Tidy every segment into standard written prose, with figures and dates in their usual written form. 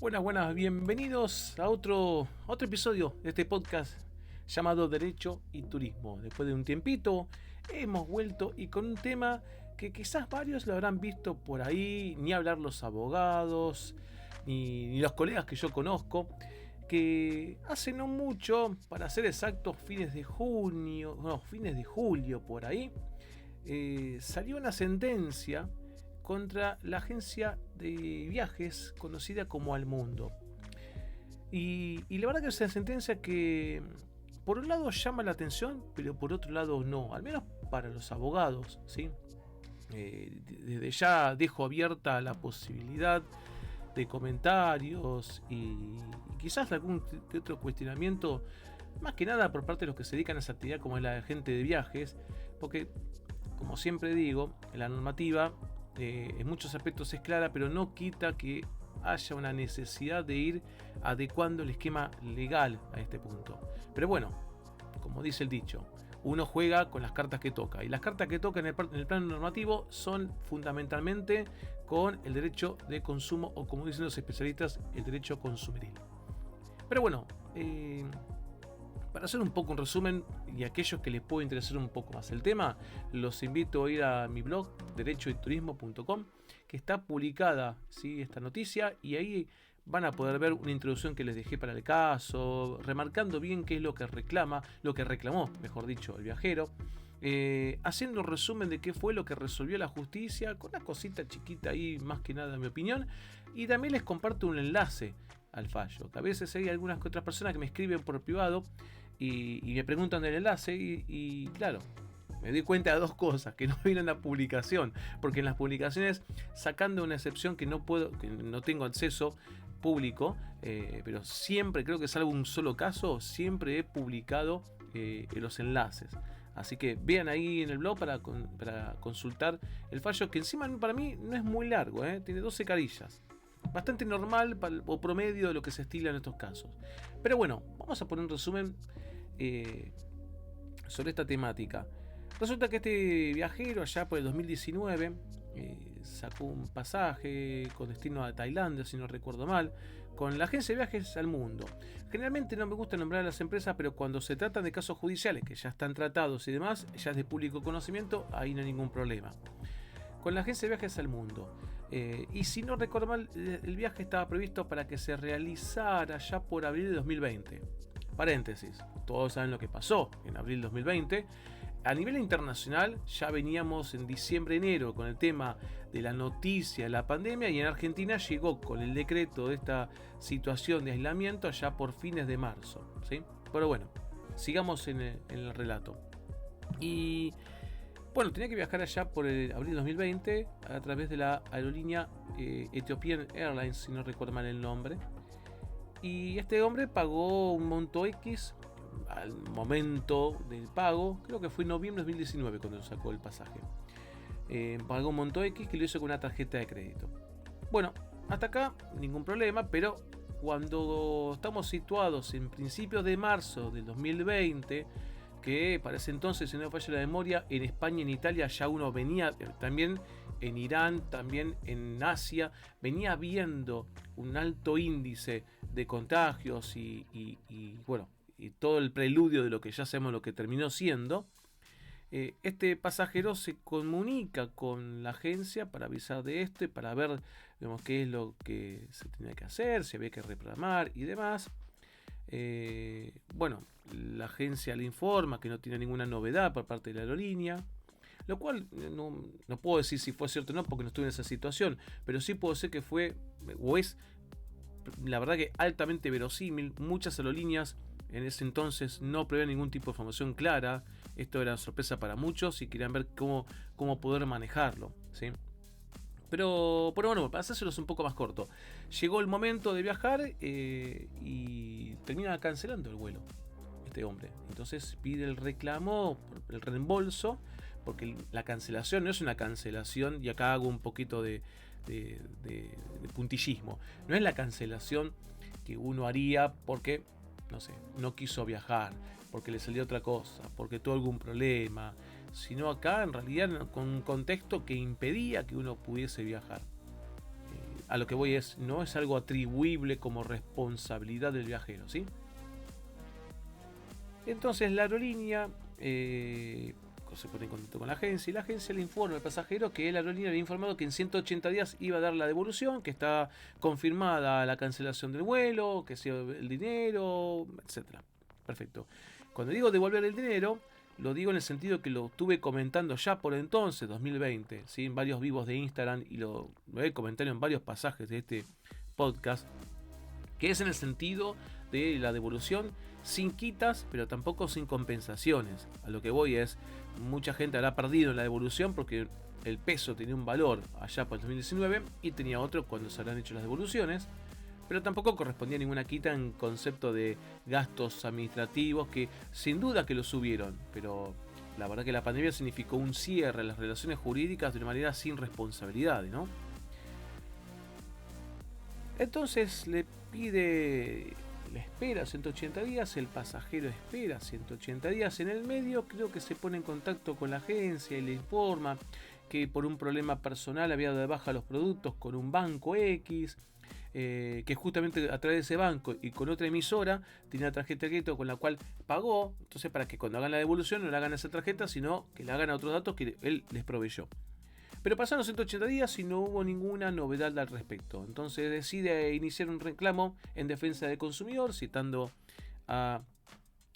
Buenas, bienvenidos a otro episodio de este podcast llamado Derecho y Turismo. Después de un tiempito hemos vuelto y con un tema que quizás varios lo habrán visto por ahí, ni hablar los abogados, ni los colegas que yo conozco, que hace no mucho, para ser exactos, fines de julio por ahí, salió una sentencia contra la agencia de viajes conocida como Almundo. Y la verdad que es una sentencia que por un lado llama la atención, pero por otro lado no, al menos para los abogados, ¿sí? Desde ya dejo abierta la posibilidad de comentarios y quizás algún que otro cuestionamiento, más que nada por parte de los que se dedican a esa actividad como es la gente de viajes, porque como siempre digo, la normativa en muchos aspectos es clara, pero no quita que haya una necesidad de ir adecuando el esquema legal a este punto. Pero bueno, como dice el dicho, uno juega con las cartas que toca, y las cartas que toca en el plano normativo son fundamentalmente con el derecho de consumo, o como dicen los especialistas, el derecho consumeril. Pero bueno, para hacer un poco un resumen, y a aquellos que les puede interesar un poco más el tema, los invito a ir a mi blog derechoyturismo.com, que está publicada, ¿sí?, esta noticia, y ahí van a poder ver una introducción que les dejé para el caso, remarcando bien qué es lo que reclamó, mejor dicho, el viajero, haciendo un resumen de qué fue lo que resolvió la justicia, con una cosita chiquita ahí, más que nada en mi opinión, y también les comparto un enlace al fallo, que a veces hay algunas otras personas que me escriben por privado y me preguntan del enlace y claro, me doy cuenta de dos cosas: que no viene en la publicación, porque en las publicaciones, sacando una excepción que no tengo acceso público, pero siempre, creo que salvo un solo caso, siempre he publicado los enlaces. Así que vean ahí en el blog para consultar el fallo, que encima para mí no es muy largo, tiene 12 carillas. Bastante normal o promedio de lo que se estila en estos casos. Pero bueno, vamos a poner un resumen sobre esta temática. Resulta que este viajero allá por el 2019 sacó un pasaje con destino a Tailandia, si no recuerdo mal, con la agencia de viajes Almundo. Generalmente no me gusta nombrar a las empresas, pero cuando se tratan de casos judiciales que ya están tratados y demás, ya es de público conocimiento, ahí no hay ningún problema. Con la agencia de viajes Almundo. Y si no recuerdo mal, el viaje estaba previsto para que se realizara ya por abril de 2020. Paréntesis, todos saben lo que pasó en abril de 2020. A nivel internacional ya veníamos en diciembre-enero con el tema de la noticia de la pandemia, y en Argentina llegó con el decreto de esta situación de aislamiento allá por fines de marzo, ¿sí? Pero bueno, sigamos en el relato. Y bueno, tenía que viajar allá por el abril de 2020 a través de la aerolínea Ethiopian Airlines, si no recuerdo mal el nombre. Y este hombre pagó un monto X al momento del pago, creo que fue en noviembre de 2019 cuando sacó el pasaje. Pagó un monto X que lo hizo con una tarjeta de crédito. Bueno, hasta acá ningún problema, pero cuando estamos situados en principios de marzo del 2020, que para ese entonces, si no me falla la memoria, en España y en Italia ya uno venía, también en Irán, también en Asia, venía viendo un alto índice de contagios y bueno, y todo el preludio de lo que ya sabemos lo que terminó siendo. Este pasajero se comunica con la agencia para avisar de esto y para ver, vemos, qué es lo que se tenía que hacer, si había que reprogramar y demás. Bueno, la agencia le informa que no tiene ninguna novedad por parte de la aerolínea, lo cual no puedo decir si fue cierto o no porque no estuve en esa situación, pero sí puedo decir que fue o es, la verdad, que altamente verosímil. Muchas aerolíneas en ese entonces no preveían ningún tipo de información clara. Esto era sorpresa para muchos y querían ver cómo poder manejarlo, ¿sí? Pero bueno, para hacérselos un poco más corto, llegó el momento de viajar y termina cancelando el vuelo este hombre. Entonces pide el reclamo, el reembolso, porque la cancelación no es una cancelación, y acá hago un poquito de puntillismo. No es la cancelación que uno haría porque, no sé, no quiso viajar, porque le salió otra cosa, porque tuvo algún problema, sino acá en realidad con un contexto que impedía que uno pudiese viajar. a lo que voy es, no es algo atribuible como responsabilidad del viajero, ¿sí? Entonces la aerolínea se pone en contacto con la agencia y la agencia le informa al pasajero que la aerolínea había informado que en 180 días iba a dar la devolución, que está confirmada la cancelación del vuelo, que sea el dinero, etcétera. Perfecto. Cuando digo devolver el dinero, lo digo en el sentido que lo estuve comentando ya por entonces, 2020, ¿sí? En varios vivos de Instagram, y lo he comentado en varios pasajes de este podcast, que es en el sentido de la devolución sin quitas, pero tampoco sin compensaciones. A lo que voy es, mucha gente habrá perdido en la devolución porque el peso tenía un valor allá por el 2019 y tenía otro cuando se habrán hecho las devoluciones, pero tampoco correspondía ninguna quita en concepto de gastos administrativos, que sin duda que lo subieron, pero la verdad que la pandemia significó un cierre en las relaciones jurídicas de una manera sin responsabilidades, ¿no? Entonces le espera 180 días, el pasajero espera 180 días. En el medio creo que se pone en contacto con la agencia y le informa que por un problema personal había dado de baja los productos con un banco X, que justamente a través de ese banco y con otra emisora tenía tarjeta de crédito con la cual pagó. Entonces, para que cuando hagan la devolución no le hagan a esa tarjeta, sino que le hagan a otros datos que él les proveyó. Pero pasaron 180 días y no hubo ninguna novedad al respecto. Entonces decide iniciar un reclamo en defensa del consumidor, citando a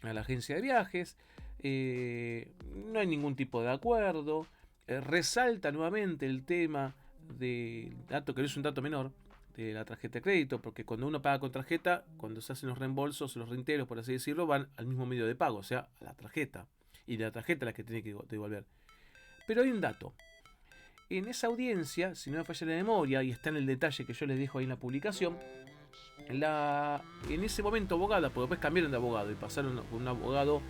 la agencia de viajes. No hay ningún tipo de acuerdo. Resalta nuevamente el tema del dato, que no es un dato menor, de la tarjeta de crédito, porque cuando uno paga con tarjeta, cuando se hacen los reembolsos, los reintegros, por así decirlo, van al mismo medio de pago, o sea, a la tarjeta. Y la tarjeta es la que tiene que devolver. Pero hay un dato. En esa audiencia, si no me falla la memoria, y está en el detalle que yo les dejo ahí en la publicación, en ese momento abogada, porque después cambiaron de abogado y pasaron con un abogado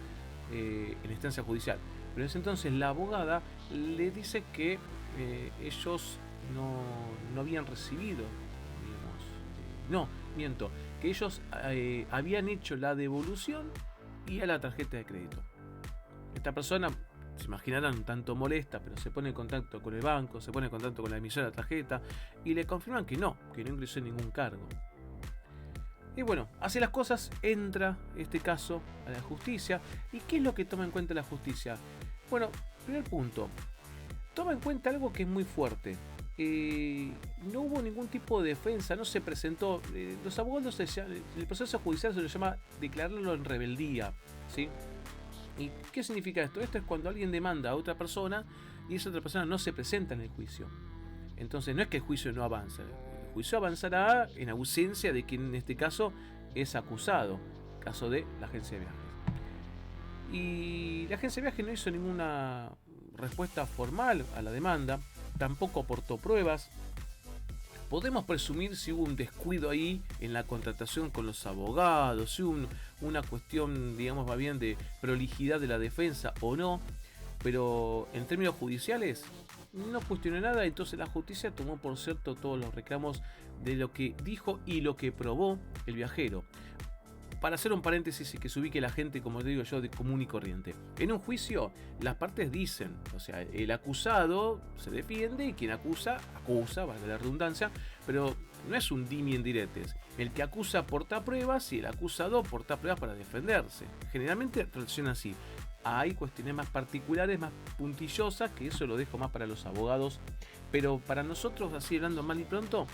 en instancia judicial, pero en ese entonces la abogada le dice que ellos no habían recibido, que ellos habían hecho la devolución y a la tarjeta de crédito. Esta persona, se imaginarán, un tanto molesta, pero se pone en contacto con el banco, se pone en contacto con la emisora de la tarjeta y le confirman que no ingresó ningún cargo. Y bueno, así las cosas, entra este caso a la justicia. ¿Y qué es lo que toma en cuenta la justicia? Bueno, primer punto, toma en cuenta algo que es muy fuerte. No hubo ningún tipo de defensa, no se presentó. Los abogados, el proceso judicial se lo llama declararlo en rebeldía, ¿sí? ¿Y qué significa esto? Esto es cuando alguien demanda a otra persona y esa otra persona no se presenta en el juicio. Entonces no es que el juicio no avanza. El juicio avanzará en ausencia de quien en este caso es acusado. Caso de la agencia de viajes. Y la agencia de viajes no hizo ninguna respuesta formal a la demanda. Tampoco aportó pruebas. Podemos presumir si hubo un descuido ahí en la contratación con los abogados, si hubo una cuestión, digamos, más bien de prolijidad de la defensa o no, pero en términos judiciales no cuestionó nada. Entonces la justicia tomó por cierto todos los reclamos de lo que dijo y lo que probó el viajero. Para hacer un paréntesis y que se ubique la gente, como digo yo, de común y corriente. En un juicio, las partes dicen, o sea, el acusado se defiende y quien acusa, valga la redundancia, pero no es un dimi en diretes. El que acusa aporta pruebas y el acusado aporta pruebas para defenderse. Generalmente funciona así. Hay cuestiones más particulares, más puntillosas, que eso lo dejo más para los abogados, pero para nosotros, así hablando mal y pronto,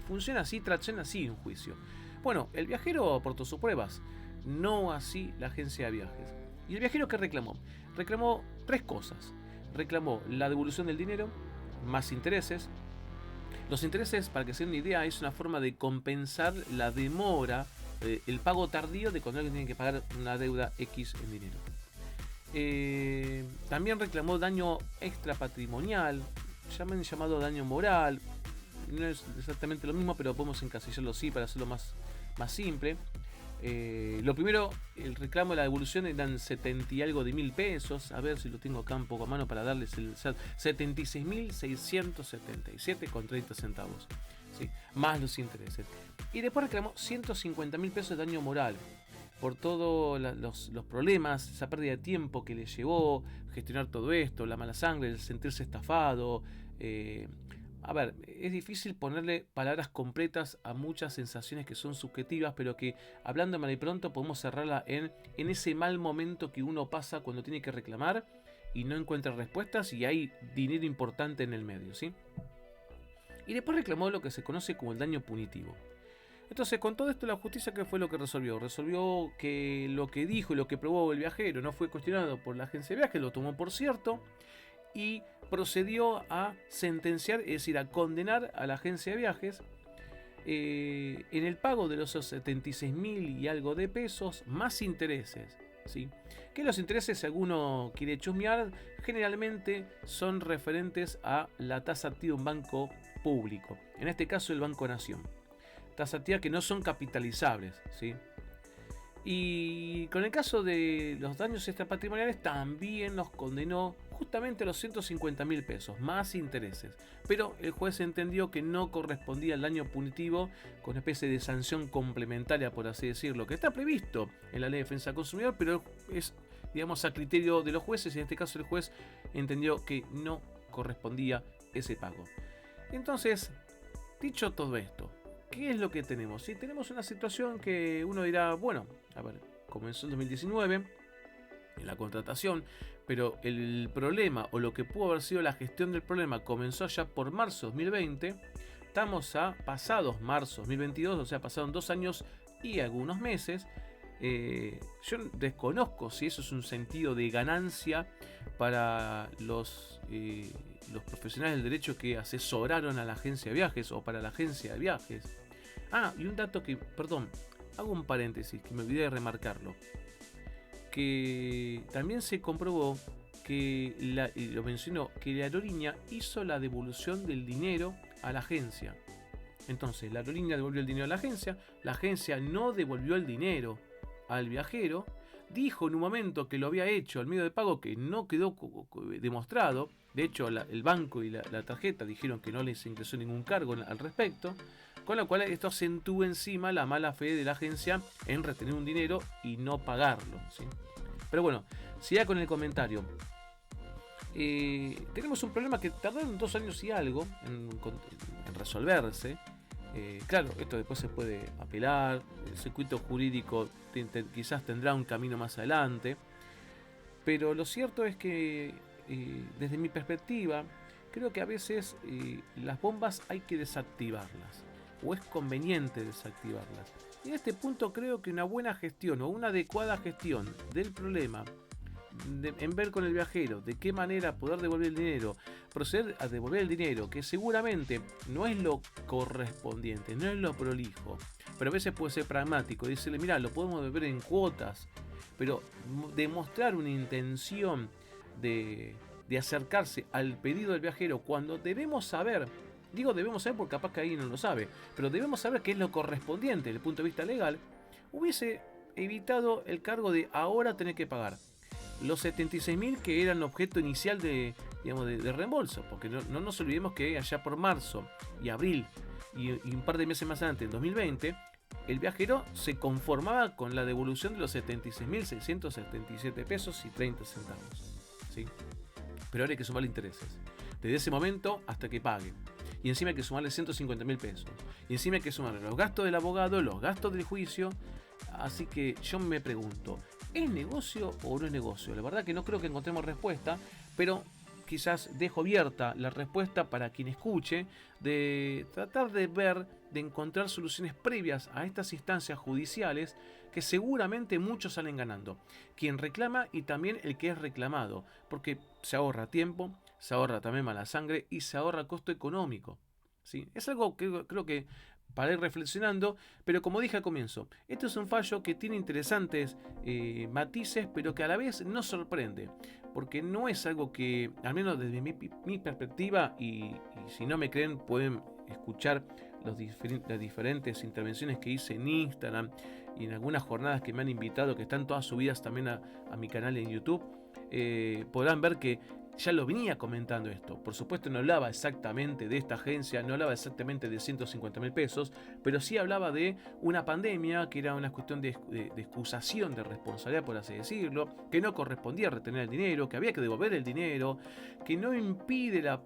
funciona así, tracciona así un juicio. Bueno, el viajero aportó sus pruebas, no así la agencia de viajes. ¿Y el viajero qué reclamó? Reclamó tres cosas. Reclamó la devolución del dinero, más intereses. Los intereses, para que se den una idea, es una forma de compensar la demora, el pago tardío de cuando alguien tiene que pagar una deuda X en dinero. También reclamó daño extrapatrimonial, llamado daño moral. No es exactamente lo mismo, pero podemos encasillarlo así para hacerlo más simple. Lo primero, el reclamo de la devolución eran 70 y algo de mil pesos. A ver si lo tengo acá un poco a mano para darles el 76.677 con 30 centavos, ¿sí? Más los intereses. Y después reclamó 150 mil pesos de daño moral por todos los problemas, esa pérdida de tiempo que le llevó gestionar todo esto, la mala sangre, el sentirse estafado, A ver, es difícil ponerle palabras completas a muchas sensaciones que son subjetivas, pero que hablando mal y pronto podemos cerrarla en ese mal momento que uno pasa cuando tiene que reclamar y no encuentra respuestas y hay dinero importante en el medio, ¿sí? Y después reclamó lo que se conoce como el daño punitivo. Entonces, con todo esto, la justicia, ¿qué fue lo que resolvió? Resolvió que lo que dijo y lo que probó el viajero no fue cuestionado por la agencia de viajes, lo tomó por cierto y procedió a sentenciar, es decir, a condenar a la agencia de viajes en el pago de los 76.000 y algo de pesos más intereses. ¿Sí? Que los intereses, si alguno quiere chusmear, generalmente son referentes a la tasa activa de un banco público, en este caso el Banco Nación. Tasas activas que no son capitalizables, ¿sí? Y con el caso de los daños extrapatrimoniales también los condenó justamente a los 150.000 pesos, más intereses. Pero el juez entendió que no correspondía al daño punitivo con una especie de sanción complementaria, por así decirlo, que está previsto en la Ley de Defensa del Consumidor, pero es, digamos, a criterio de los jueces, y en este caso el juez entendió que no correspondía ese pago. Entonces, dicho todo esto, ¿qué es lo que tenemos? Sí, tenemos una situación que uno dirá, bueno, a ver, comenzó en 2019 en la contratación, pero el problema o lo que pudo haber sido la gestión del problema comenzó ya por marzo de 2020. Estamos a pasados marzo 2022, o sea, pasaron 2 años y algunos meses. Yo desconozco si eso es un sentido de ganancia para los profesionales del derecho que asesoraron a la agencia de viajes o para la agencia de viajes. Y un dato que, perdón, hago un paréntesis que me olvidé de remarcarlo. Que también se comprobó que, y lo mencionó, que la aerolínea hizo la devolución del dinero a la agencia. Entonces, la aerolínea devolvió el dinero a la agencia no devolvió el dinero al viajero, dijo en un momento que lo había hecho al medio de pago que no quedó demostrado. De hecho, el banco y la tarjeta dijeron que no les ingresó ningún cargo al respecto, con lo cual esto acentúa encima la mala fe de la agencia en retener un dinero y no pagarlo, ¿sí? Pero bueno, siga con el comentario. Tenemos un problema que tardaron 2 años y algo en resolverse. Claro, esto después se puede apelar, el circuito jurídico quizás tendrá un camino más adelante, pero lo cierto es que desde mi perspectiva creo que a veces las bombas hay que desactivarlas, o es conveniente desactivarlas. Y en este punto creo que una buena gestión o una adecuada gestión del problema, en ver con el viajero de qué manera poder devolver el dinero, proceder a devolver el dinero, que seguramente no es lo correspondiente, no es lo prolijo, pero a veces puede ser pragmático, decirle, mira, lo podemos devolver en cuotas, pero demostrar una intención de acercarse al pedido del viajero cuando debemos saber, digo debemos saber porque capaz que alguien no lo sabe, pero debemos saber qué es lo correspondiente desde el punto de vista legal, hubiese evitado el cargo de ahora tener que pagar los 76.000 que eran objeto inicial de reembolso, porque no nos olvidemos que allá por marzo y abril y un par de meses más adelante, en 2020, el viajero se conformaba con la devolución de los 76.677 pesos y 30 centavos, ¿sí? Pero ahora hay que sumarle intereses, desde ese momento hasta que pague. Y encima hay que sumarle 150.000 pesos. Y encima hay que sumarle los gastos del abogado, los gastos del juicio. Así que yo me pregunto, ¿es negocio o no es negocio? La verdad que no creo que encontremos respuesta, pero quizás dejo abierta la respuesta para quien escuche, de tratar de ver, de encontrar soluciones previas a estas instancias judiciales que seguramente muchos salen ganando. Quien reclama y también el que es reclamado, porque se ahorra tiempo, se ahorra también mala sangre y se ahorra costo económico, ¿sí? Es algo que creo que para ir reflexionando, pero como dije al comienzo, este es un fallo que tiene interesantes matices, pero que a la vez no sorprende, porque no es algo que, al menos desde mi perspectiva, y si no me creen pueden escuchar las diferentes intervenciones que hice en Instagram y en algunas jornadas que me han invitado, que están todas subidas también a mi canal en YouTube, podrán ver que ya lo venía comentando esto. Por supuesto no hablaba exactamente de esta agencia, no hablaba exactamente de 150.000 pesos, pero sí hablaba de una pandemia que era una cuestión de excusación de responsabilidad, por así decirlo, que no correspondía retener el dinero, que había que devolver el dinero, que no impide la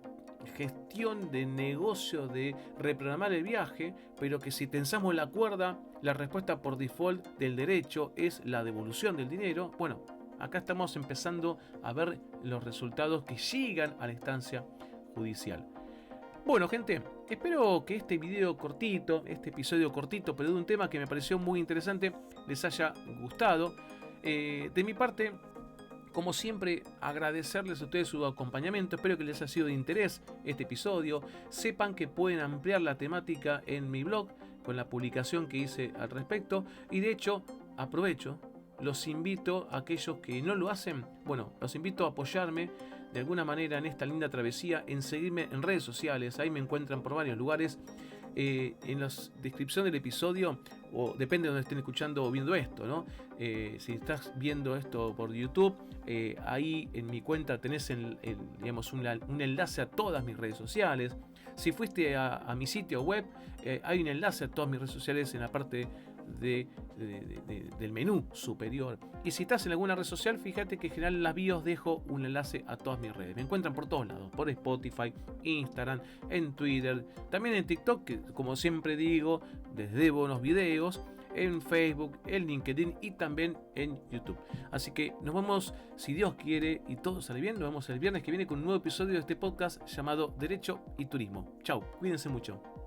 gestión de negocio de reprogramar el viaje, pero que si tensamos la cuerda, la respuesta por default del derecho es la devolución del dinero. Bueno, acá estamos empezando a ver los resultados que llegan a la instancia judicial. Bueno, gente, espero que este video cortito, este episodio cortito, pero de un tema que me pareció muy interesante, les haya gustado. De mi parte, como siempre, agradecerles a ustedes su acompañamiento. Espero que les haya sido de interés este episodio. Sepan que pueden ampliar la temática en mi blog con la publicación que hice al respecto. Y de hecho, aprovecho, los invito a aquellos que no lo hacen, bueno, los invito a apoyarme de alguna manera en esta linda travesía, en seguirme en redes sociales. Ahí me encuentran por varios lugares. En la descripción del episodio, o depende de donde estén escuchando o viendo esto, ¿no? Si estás viendo esto por YouTube, ahí en mi cuenta tenés digamos, un enlace a todas mis redes sociales. Si fuiste a mi sitio web, hay un enlace a todas mis redes sociales en la parte del menú superior. Y si estás en alguna red social, fíjate que en general en las bios dejo un enlace a todas mis redes. Me encuentran por todos lados, por Spotify, Instagram, en Twitter, también en TikTok, que como siempre digo, les debo unos videos, en Facebook, en LinkedIn y también en YouTube. Así que nos vemos, si Dios quiere y todo sale bien, nos vemos el viernes que viene con un nuevo episodio de este podcast llamado Derecho y Turismo. Chau, cuídense mucho.